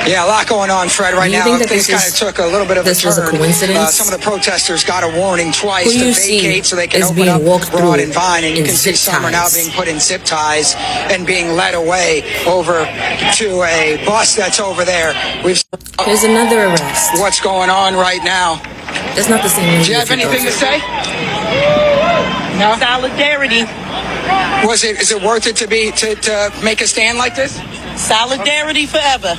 Yeah, a lot going on, Fred, right now. Things kind of took a little bit of a turn. This was a coincidence? Some of the protesters got a warning twice to vacate so they can is open up Broad and Vine. And you can see some are now being put in zip ties and being led away over to a bus that's over there. There's another arrest. What's going on right now? It's not the same. Do you have anything to say? No. Solidarity. Is it worth it to make a stand like this? Solidarity forever.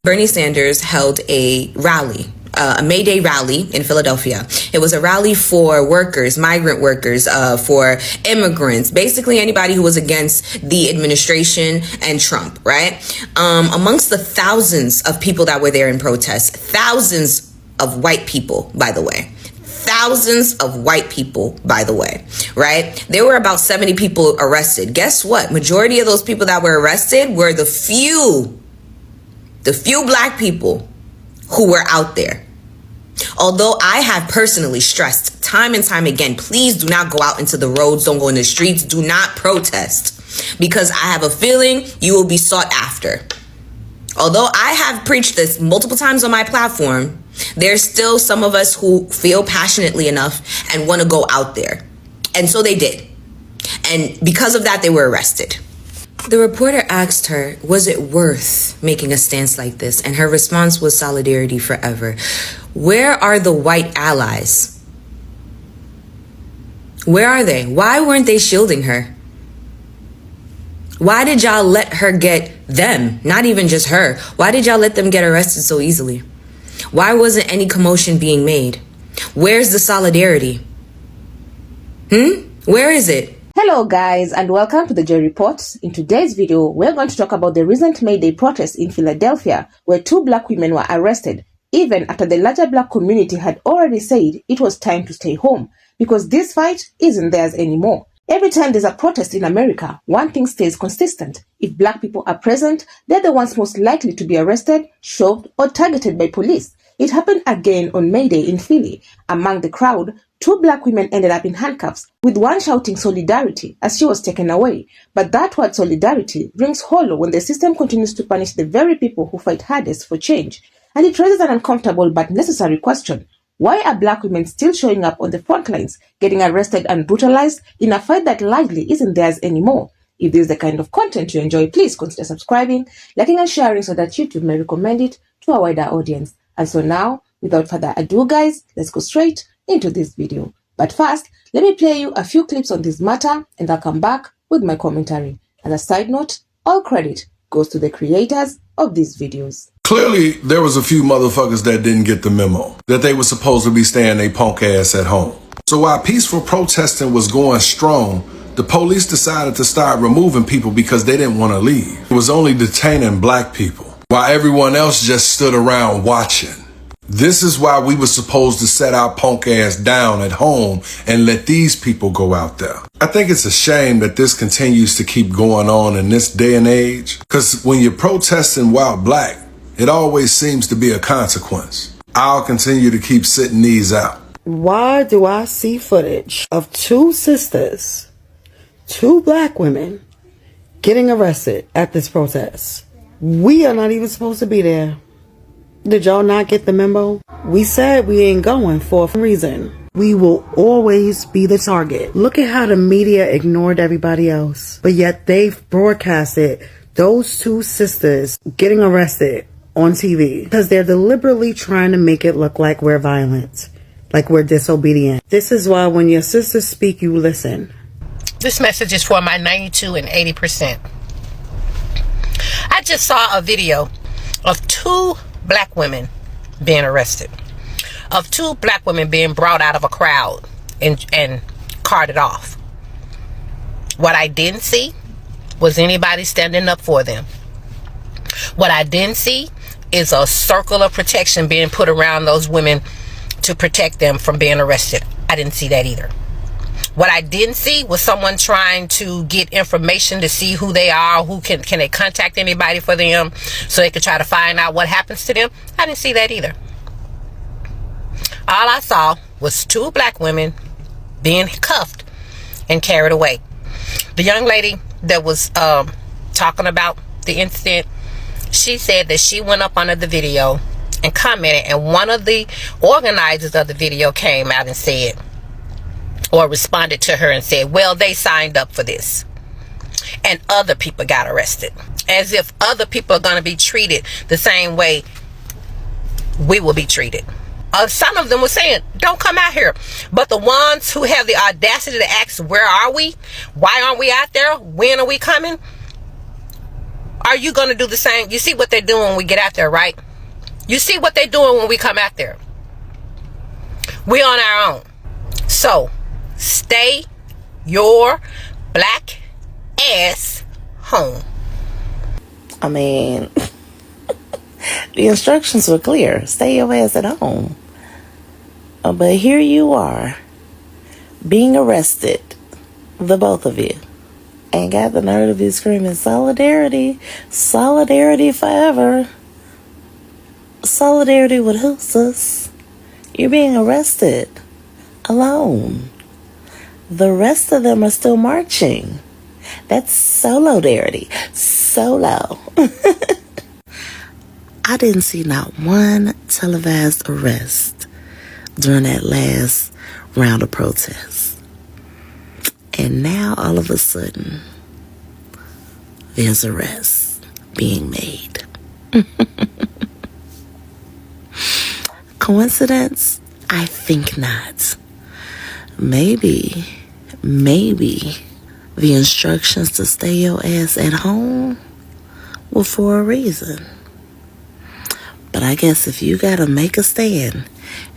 Bernie Sanders held a rally, a May Day rally in Philadelphia. It was a rally for workers, migrant workers, for immigrants, basically anybody who was against the administration and Trump, right? Amongst the thousands of people that were there in protest, thousands of white people, by the way. Thousands of white people, by the way, right? There were about 70 people arrested. Guess what? Majority of those people that were arrested were the few black people who were out there. Although I have personally stressed time and time again, please do not go out into the roads, don't go in the streets, do not protest, because I have a feeling you will be sought after. Although I have preached this multiple times on my platform, there's still some of us who feel passionately enough and want to go out there. And so they did. And because of that, they were arrested. The reporter asked her, was it worth making a stance like this? And her response was solidarity forever. Where are the white allies? Where are they? Why weren't they shielding her? Why did y'all let her get them? Not even just her. Why did y'all let them get arrested so easily? Why wasn't any commotion being made? Where's the solidarity? Where is it? Hello guys, and welcome to the Joy Report. In today's video, we're going to talk about the recent May Day protests in Philadelphia, where 2 black women were arrested, even after the larger black community had already said it was time to stay home, because this fight isn't theirs anymore. Every time there's a protest in America, one thing stays consistent. If black people are present, they're the ones most likely to be arrested, shoved, or targeted by police. It happened again on May Day in Philly. Among the crowd, 2 black women ended up in handcuffs, with one shouting solidarity as she was taken away. But that word solidarity rings hollow when the system continues to punish the very people who fight hardest for change. And it raises an uncomfortable but necessary question. Why are black women still showing up on the front lines, getting arrested and brutalized in a fight that largely isn't theirs anymore? If this is the kind of content you enjoy, please consider subscribing, liking and sharing so that YouTube may recommend it to a wider audience. And so now, without further ado guys, let's go straight into this video. But first, let me play you a few clips on this matter and I'll come back with my commentary. As a side note, all credit goes to the creators of these videos. Clearly, there was a few motherfuckers that didn't get the memo, that they were supposed to be staying their punk ass at home. So while peaceful protesting was going strong, the police decided to start removing people because they didn't want to leave. It was only detaining black people, while everyone else just stood around watching. This is why we were supposed to set our punk ass down at home and let these people go out there. I think it's a shame that this continues to keep going on in this day and age, because when you're protesting while black, it always seems to be a consequence. I'll continue to keep sitting these out. Why do I see footage of 2 sisters, 2 black women, getting arrested at this protest? We are not even supposed to be there. Did y'all not get the memo? We said we ain't going for a reason. We will always be the target. Look at how the media ignored everybody else, but yet they've broadcasted those 2 sisters getting arrested on TV because they're deliberately trying to make it look like we're violent, like we're disobedient. This is why when your sisters speak, you listen. This message is for my 92 and 80%. I just saw a video of 2 black women being arrested, of 2 black women being brought out of a crowd and carted off. What I didn't see was anybody standing up for them. What I didn't see is a circle of protection being put around those women to protect them from being arrested. I didn't see that either. What I didn't see was someone trying to get information to see who they are, who can they contact anybody for them so they could try to find out what happens to them. I didn't see that either. All I saw was 2 black women being cuffed and carried away. The young lady that was talking about the incident She said that she went up under the video and commented, and one of the organizers of the video came out and said, or responded to her and said, well, they signed up for this and other people got arrested, as if other people are going to be treated the same way we will be treated. Some of them were saying, don't come out here. But the ones who have the audacity to ask, where are we? Why aren't we out there? When are we coming? Are you going to do the same? You see what they're doing when we get out there, right? You see what they're doing when we come out there. We're on our own. So, stay your black ass home. I mean, the instructions were clear. Stay your ass at home. But here you are, being arrested, the both of you. Ain't got the nerve to be screaming, solidarity, solidarity forever. Solidarity with who, sis? You're being arrested, alone. The rest of them are still marching. That's solo-darity. Solo. I didn't see not one televised arrest during that last round of protests. And now, all of a sudden, there's arrests being made. Coincidence? I think not. Maybe the instructions to stay your ass at home were for a reason. But I guess if you gotta make a stand,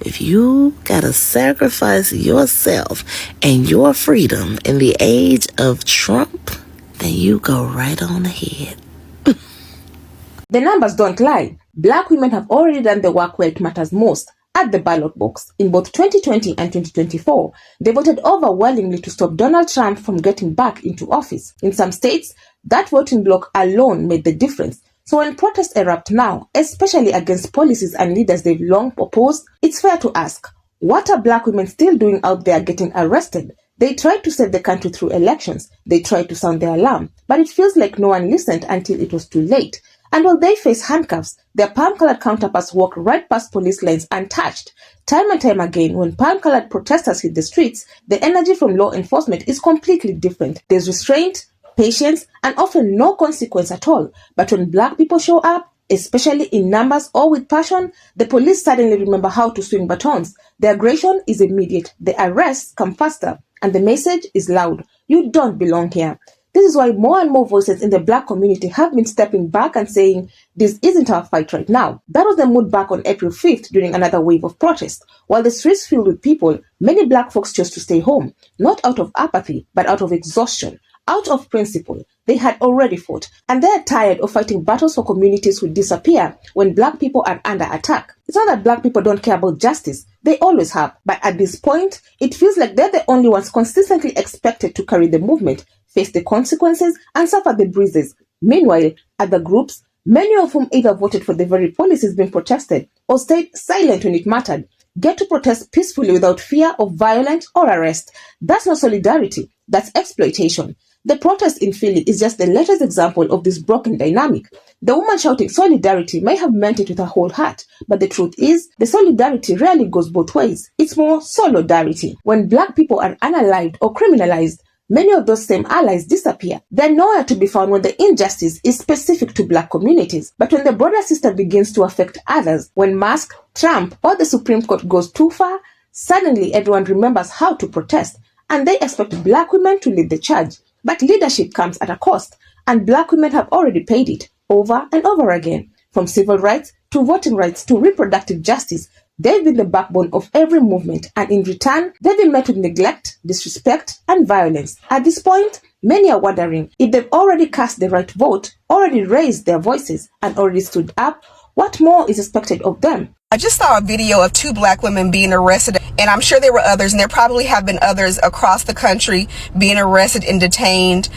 if you gotta sacrifice yourself and your freedom in the age of Trump, then you go right on ahead. The numbers don't lie. Black women have already done the work where it matters most, at the ballot box. In both 2020 and 2024, they voted overwhelmingly to stop Donald Trump from getting back into office. In some states, that voting bloc alone made the difference. So when protests erupt now, especially against policies and leaders they've long opposed, it's fair to ask, what are black women still doing out there getting arrested? They tried to save the country through elections. They tried to sound their alarm, but it feels like no one listened until it was too late. And while they face handcuffs, their palm-colored counterparts walk right past police lines untouched. Time and time again, when palm-colored protesters hit the streets, the energy from law enforcement is completely different. There's restraint, patience, and often no consequence at all. But when black people show up, especially in numbers or with passion, the police suddenly remember how to swing batons. The aggression is immediate, the arrests come faster, and the message is loud. You don't belong here. This is why more and more voices in the black community have been stepping back and saying, this isn't our fight right now. That was the mood back on April 5th during another wave of protest. While the streets filled with people, many black folks chose to stay home, not out of apathy, but out of exhaustion. Out of principle, they had already fought, and they're tired of fighting battles for communities who disappear when black people are under attack. It's not that black people don't care about justice. They always have. But at this point, it feels like they're the only ones consistently expected to carry the movement, face the consequences, and suffer the bruises. Meanwhile, other groups, many of whom either voted for the very policies being protested or stayed silent when it mattered, get to protest peacefully without fear of violence or arrest. That's not solidarity. That's exploitation. The protest in Philly is just the latest example of this broken dynamic. The woman shouting solidarity may have meant it with her whole heart, but the truth is, the solidarity rarely goes both ways. It's more solidarity. When black people are unalived or criminalized, many of those same allies disappear. They're nowhere to be found when the injustice is specific to black communities. But when the broader system begins to affect others, when Musk, Trump, or the Supreme Court goes too far, suddenly everyone remembers how to protest, and they expect black women to lead the charge. But leadership comes at a cost, and black women have already paid it over and over again. From civil rights to voting rights to reproductive justice, they've been the backbone of every movement, and in return, they've been met with neglect, disrespect, and violence. At this point, many are wondering if they've already cast the right vote, already raised their voices, and already stood up, what more is expected of them? I just saw a video of 2 black women being arrested, and I'm sure there were others, and there probably have been others across the country being arrested and detained.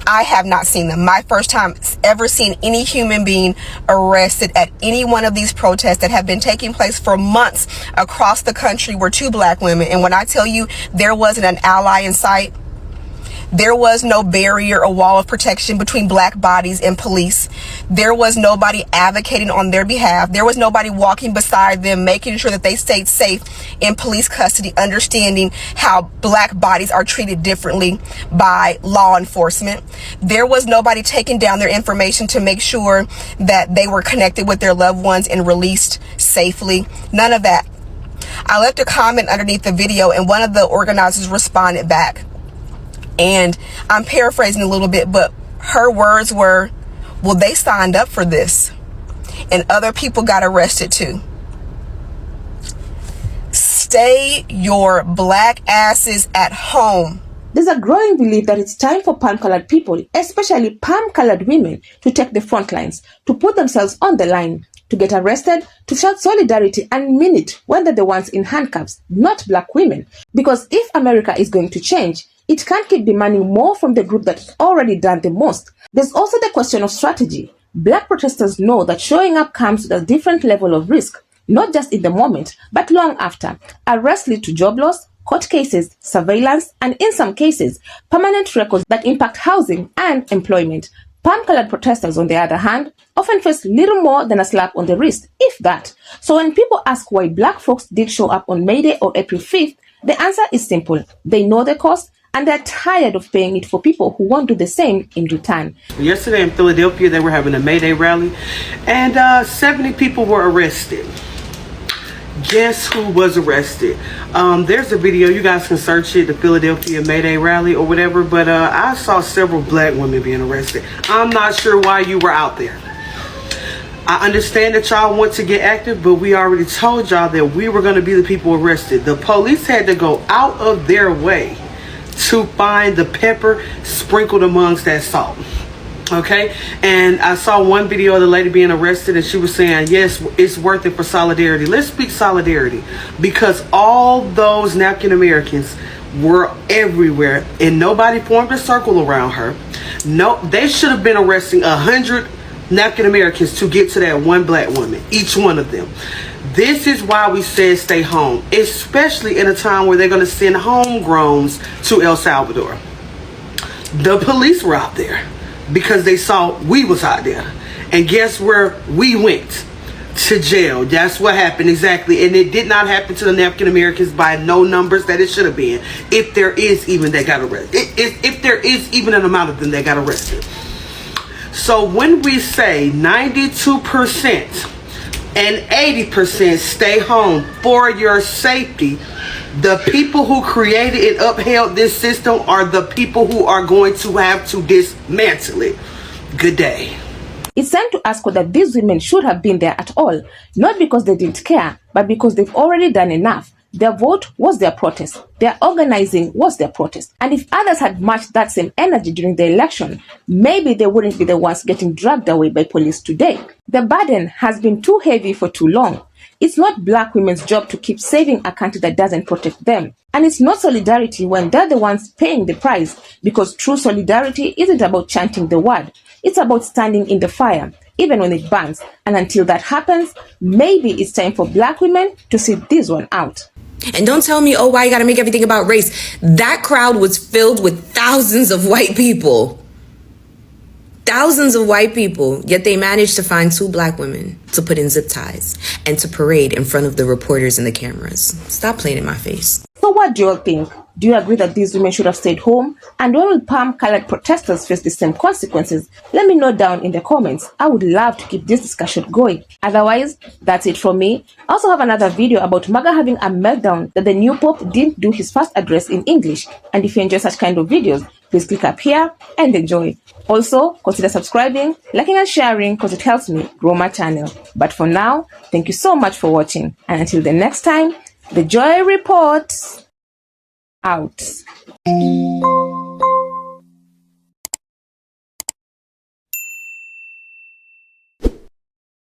I have not seen them. My first time ever seeing any human being arrested at any one of these protests that have been taking place for months across the country were 2 black women. And when I tell you there wasn't an ally in sight, There was no barrier or wall of protection between black bodies and police. There was nobody advocating on their behalf. There was nobody walking beside them, making sure that they stayed safe in police custody, understanding how black bodies are treated differently by law enforcement. There was nobody taking down their information to make sure that they were connected with their loved ones and released safely. None of that. I left a comment underneath the video, and one of the organizers responded back. And I'm paraphrasing a little bit, but her words were, well, they signed up for this and other people got arrested too. Stay your black asses at home. There's a growing belief that it's time for palm-colored people, especially palm-colored women, to take the front lines, to put themselves on the line, to get arrested, to shout solidarity and mean it when they're the ones in handcuffs, not black women. Because if America is going to change, it can't keep demanding more from the group that's already done the most. There's also the question of strategy. Black protesters know that showing up comes with a different level of risk, not just in the moment, but long after. Arrests lead to job loss, court cases, surveillance, and in some cases, permanent records that impact housing and employment. Palm-colored protesters, on the other hand, often face little more than a slap on the wrist, if that. So when people ask why black folks did show up on May Day or April 5th, the answer is simple. They know the cost, and they're tired of paying it for people who won't do the same in return. Yesterday in Philadelphia, they were having a May Day rally, and 70 people were arrested. Guess who was arrested? There's a video, you guys can search it, the Philadelphia May Day rally or whatever, but I saw several black women being arrested. I'm not sure why you were out there. I understand that y'all want to get active, but we already told y'all that we were going to be the people arrested. The police had to go out of their way to find the pepper sprinkled amongst that salt. Okay, and I saw one video of the lady being arrested, and she was saying, yes, it's worth it for solidarity. Let's speak solidarity, because all those African Americans were everywhere and nobody formed a circle around her. No, they should have been arresting 100 African Americans to get to that one black woman, each one of them. This is why we said stay home, especially in a time where they're going to send homegrowns to El Salvador. The police were out there because they saw we was out there. And guess where we went? To jail. That's what happened exactly. And it did not happen to the African Americans by no numbers that it should have been. If there is even that got arrested. If there is even an amount of them that got arrested. So when we say 92% and 80% stay home for your safety, the people who created and upheld this system are the people who are going to have to dismantle it. Good day. It's time to ask whether these women should have been there at all, not because they didn't care, but because they've already done enough. Their vote was their protest. Their organizing was their protest. And if others had matched that same energy during the election, maybe they wouldn't be the ones getting dragged away by police today. The burden has been too heavy for too long. It's not black women's job to keep saving a country that doesn't protect them. And it's not solidarity when they're the ones paying the price, because true solidarity isn't about chanting the word. It's about standing in the fire, even when it burns. And until that happens, maybe it's time for black women to sit this one out. And don't tell me, oh, why you gotta make everything about race. That crowd was filled with thousands of white people. Thousands of white people, yet they managed to find 2 black women to put in zip ties and to parade in front of the reporters and the cameras. Stop playing in my face. So what do you all think? Do you agree that these women should have stayed home? And when will palm-colored protesters face the same consequences? Let me know down in the comments. I would love to keep this discussion going. Otherwise, that's it from me. I also have another video about MAGA having a meltdown that the new Pope didn't do his first address in English. And if you enjoy such kind of videos, please click up here and enjoy. Also, consider subscribing, liking and sharing because it helps me grow my channel. But for now, thank you so much for watching. And until the next time, the Joy Report out.